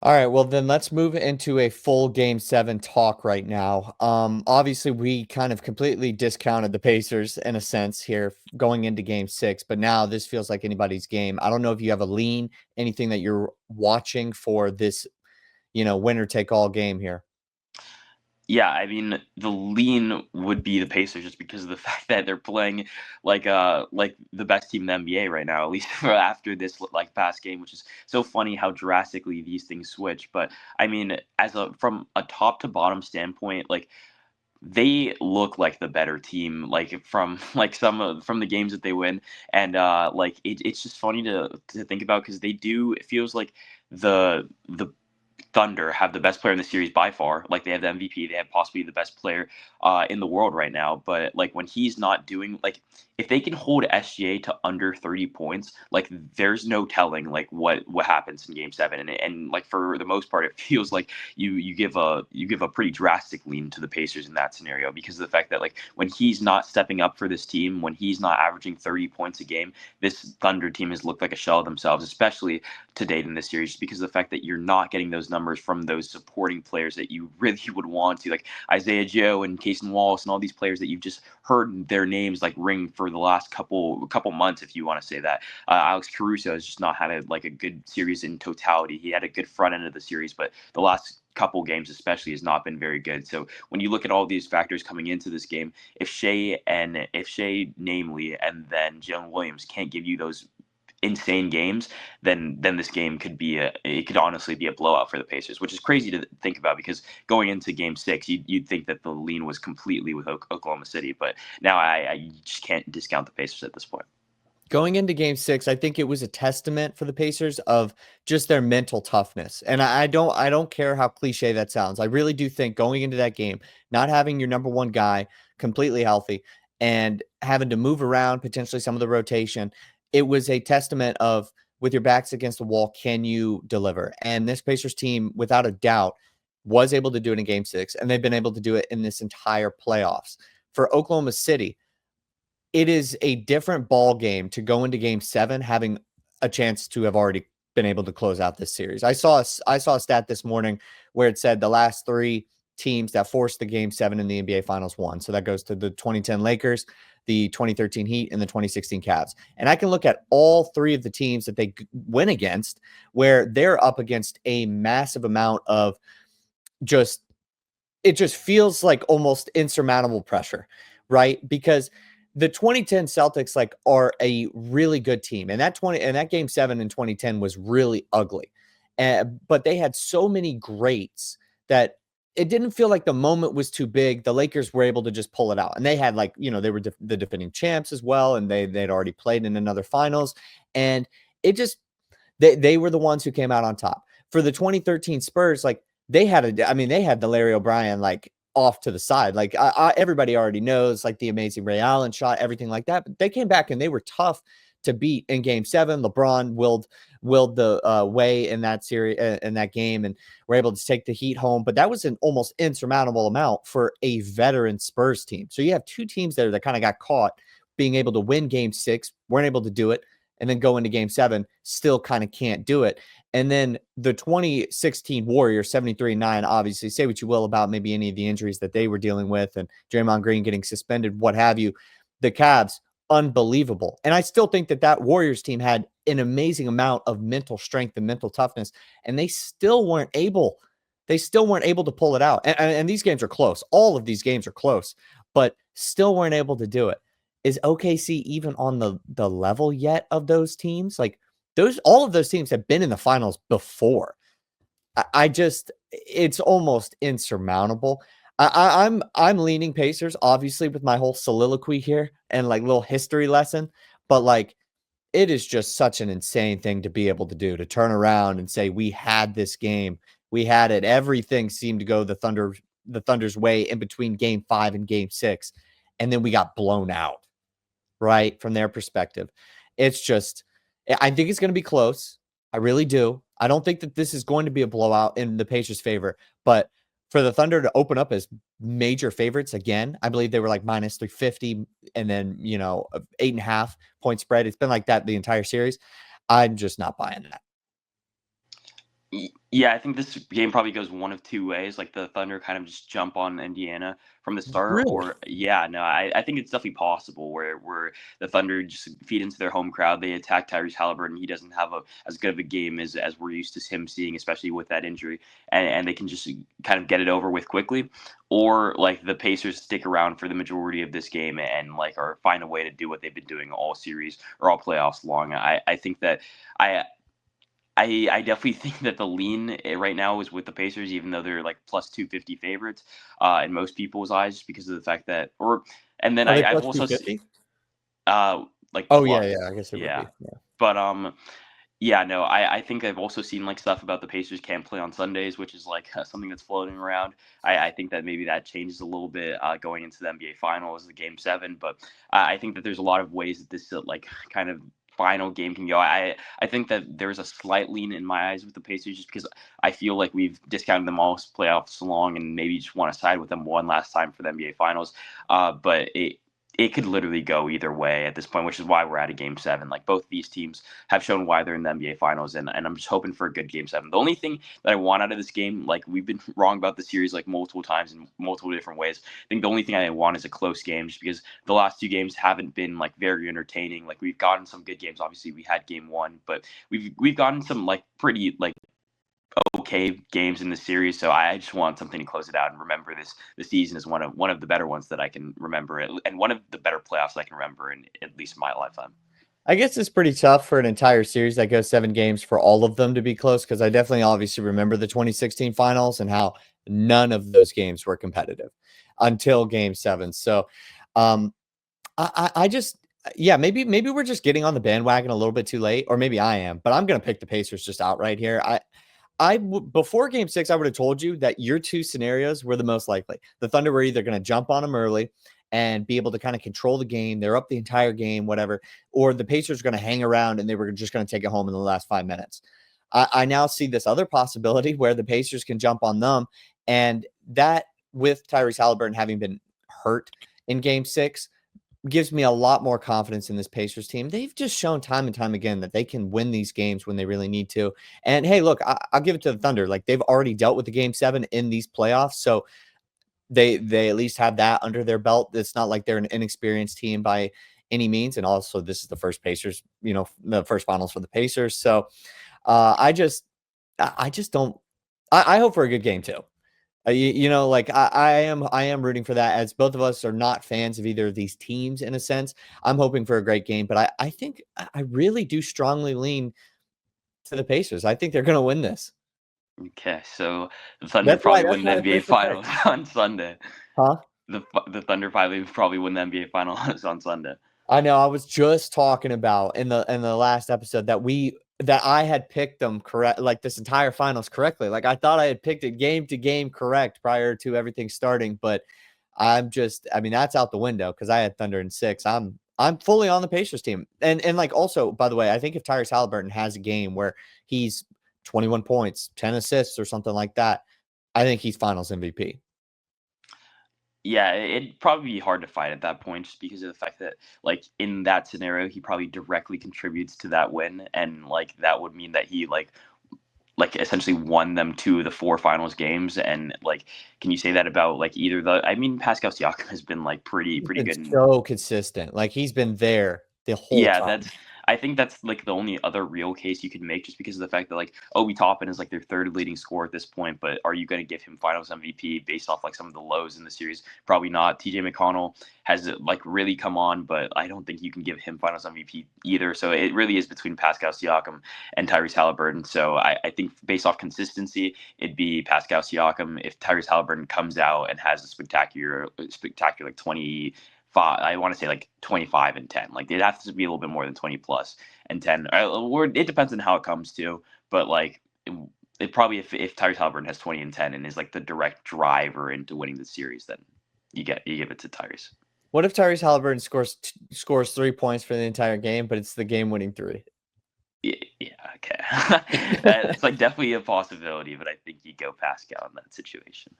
All right, well then let's move into a full game 7 talk right now. Obviously we kind of completely discounted the Pacers in a sense here going into game 6, but now this feels like anybody's game. I don't know if you have a lean, anything that you're watching for this, winner take all game here. Yeah, I mean, the lean would be the Pacers just because of the fact that they're playing like the best team in the NBA right now, at least for after this like past game, which is so funny how drastically these things switch. But I mean, as a from a top to bottom standpoint, like they look like the better team, like from like from the games that they win, and it's just funny to think about because they do. It feels like the Thunder have the best player in the series by far. Like they have the MVP, they have possibly the best player in the world right now. But like when he's not doing like if they can hold SGA to under 30 points, like there's no telling like what happens in Game 7. And like for the most part, it feels like you give a pretty drastic lean to the Pacers in that scenario because of the fact that like when he's not stepping up for this team, when he's not averaging 30 points a game, this Thunder team has looked like a shell of themselves, especially to date in this series, just because of the fact that you're not getting those numbers from those supporting players that you really would want to, like Isaiah Joe and Casey Wallace and all these players that you've just heard their names like ring for the last couple months, if you want to say that. Alex Caruso has just not had a good series in totality. He had a good front end of the series, but the last couple games especially has not been very good. So when you look at all these factors coming into this game, if Shea namely and then Jalen Williams can't give you those insane games, then this game could honestly be a blowout for the Pacers, which is crazy to think about because going into Game 6, you'd think that the lean was completely with Oklahoma City, but now I just can't discount the Pacers at this point. Going into game 6, I think it was a testament for the Pacers of just their mental toughness. And I don't care how cliche that sounds. I really do think going into that game, not having your number one guy completely healthy and having to move around potentially some of the rotation, it was a testament of with your backs against the wall, can you deliver? And this Pacers team, without a doubt, was able to do it in game 6, and they've been able to do it in this entire playoffs. For Oklahoma City, it is a different ball game to go into game 7 having a chance to have already been able to close out this series. I saw a stat this morning where it said the last 3 teams that forced the game 7 in the NBA finals won. So that goes to the 2010 Lakers, the 2013 Heat, and the 2016 Cavs. And I can look at all 3 of the teams that they win against where they're up against a massive amount of just it just feels like almost insurmountable pressure, right? Because the 2010 Celtics like are a really good team, and that game 7 in 2010 was really ugly, but they had so many greats that it didn't feel like the moment was too big. The Lakers were able to just pull it out, and they had they were the defending champs as well, and they'd already played in another finals, and it just they were the ones who came out on top. For the 2013 Spurs, like they had the Larry O'Brien like off to the side. Like everybody already knows like the amazing Ray Allen shot, everything like that. But they came back and they were tough to beat in Game 7. LeBron willed the way in that series in that game, and were able to take the Heat home. But that was an almost insurmountable amount for a veteran Spurs team. So you have 2 teams there that kind of got caught being able to win Game 6, weren't able to do it, and then go into game 7, still kind of can't do it. And then the 2016 Warriors, 73-9, obviously, say what you will about maybe any of the injuries that they were dealing with and Draymond Green getting suspended, what have you. The Cavs, unbelievable. And I still think that Warriors team had an amazing amount of mental strength and mental toughness, and they still weren't able to pull it out. And these games are close. All of these games are close, but still weren't able to do it. Is OKC even on the level yet of those teams? Like those, all of those teams have been in the finals before. I just, it's almost insurmountable. I'm leaning Pacers, obviously, with my whole soliloquy here and like little history lesson, but like it is just such an insane thing to be able to do, to turn around and say we had this game, we had it. Everything seemed to go the Thunder's way in between game 5 and game 6, and then we got blown out, right? From their perspective. It's just, I think it's going to be close. I really do. I don't think that this is going to be a blowout in the Pacers' favor, but for the Thunder to open up as major favorites again, I believe they were like minus 350 and then, 8.5 point spread. It's been like that the entire series. I'm just not buying that. Yeah, I think this game probably goes one of two ways. Like the Thunder kind of just jump on Indiana from the start, Really? or yeah, no, I think it's definitely possible where the Thunder just feed into their home crowd. They attack Tyrese Halliburton. He doesn't have as good of a game as we're used to him seeing, especially with that injury, and they can just kind of get it over with quickly. Or like the Pacers stick around for the majority of this game and like or find a way to do what they've been doing all series or all playoffs long. I think that I I definitely think that the lean right now is with the Pacers, even though they're like plus 250 favorites in most people's eyes, just because of the fact that, and then Are they I've plus also, 250? like Oh, yeah, plus, yeah, I guess it would yeah, be. Yeah. but yeah, no, I think I've also seen like stuff about the Pacers can't play on Sundays, which is like something that's floating around. I think that maybe that changes a little bit going into the NBA Finals, the Game Seven, but I think that there's a lot of ways that this like kind of final game can go. I think that there's a slight lean in my eyes with the Pacers just because I feel like we've discounted them all playoffs long and maybe just want to side with them one last time for the NBA Finals. But it could literally go either way at this point, which is why we're at a Game Seven. Like both these teams have shown why they're in the NBA Finals, and I'm just hoping for a good Game Seven. The only thing that I want out of this game, like we've been wrong about the series like multiple times in multiple different ways. I think the only thing I want is a close game, just because the last two games haven't been like very entertaining. Like we've gotten some good games. Obviously, we had Game One, but we've gotten some like pretty like okay games in the series. So I just want something to close it out and remember this season is one of the better ones that I can remember, and one of the better playoffs I can remember in at least my lifetime. I guess it's pretty tough for an entire series that goes 7 games for all of them to be close because I definitely obviously remember the 2016 finals and how none of those games were competitive until Game 7. So, um, I just yeah, maybe we're just getting on the bandwagon a little bit too late, or maybe I am, but I'm gonna pick the Pacers just outright here. Before Game 6, I would have told you that your 2 scenarios were the most likely. The Thunder were either gonna jump on them early and be able to kinda control the game, they're up the entire game, whatever, or the Pacers are gonna hang around and they were just gonna take it home in the last 5 minutes. I now see this other possibility where the Pacers can jump on them, and that with Tyrese Halliburton having been hurt in Game 6 gives me a lot more confidence in this Pacers team. They've just shown time and time again that they can win these games when they really need to. And hey, look, I'll give it to the Thunder. Like they've already dealt with the Game 7 in these playoffs, so they at least have that under their belt. It's not like they're an inexperienced team by any means. And also, this is the first Pacers, the first finals for the Pacers. So I just don't. I hope for a good game too. Like I am rooting for that as both of us are not fans of either of these teams in a sense. I'm hoping for a great game, but I think I really do strongly lean to the Pacers. I think they're going to win this. Okay, so the Thunder That's why probably that's win the my NBA official pick. Finals on Sunday. Huh? The Thunder probably win the NBA Finals on Sunday. I know I was just talking about in the last episode that I had picked them correct, like this entire finals correctly. Like I thought I had picked it game to game correct prior to everything starting, but I mean, that's out the window because I had Thunder in 6. I'm fully on the Pacers team. And like also, by the way, I think if Tyrese Halliburton has a game where he's 21 points, 10 assists, or something like that, I think he's finals MVP. Yeah, it'd probably be hard to fight at that point just because of the fact that, like, in that scenario, he probably directly contributes to that win, and like that would mean that he like essentially won them 2 of the 4 finals games. And like, can you say that about like either the? I mean, Pascal Siakam has been like He's pretty been good in. so consistent. Like he's been there the whole Yeah, time. I think that's like the only other real case you could make, just because of the fact that like Obi Toppin is like their third leading scorer at this point, but are you going to give him Finals MVP based off like some of the lows in the series? Probably not. TJ McConnell has like really come on, but I don't think you can give him Finals MVP either. So it really is between Pascal Siakam and Tyrese Halliburton. So I think based off consistency, it'd be Pascal Siakam. If Tyrese Halliburton comes out and has a spectacular like 20 I want to say like 25 and 10. Like it has to be a little bit more than 20 plus and 10. Or it depends on how it comes to, but like it probably if Tyrese Halliburton has 20 and 10 and is like the direct driver into winning the series, then you give it to Tyrese. What if Tyrese Halliburton scores 3 points for the entire game, but it's the game-winning three? Yeah, okay. It's like definitely a possibility, but I think you go Pascal in that situation.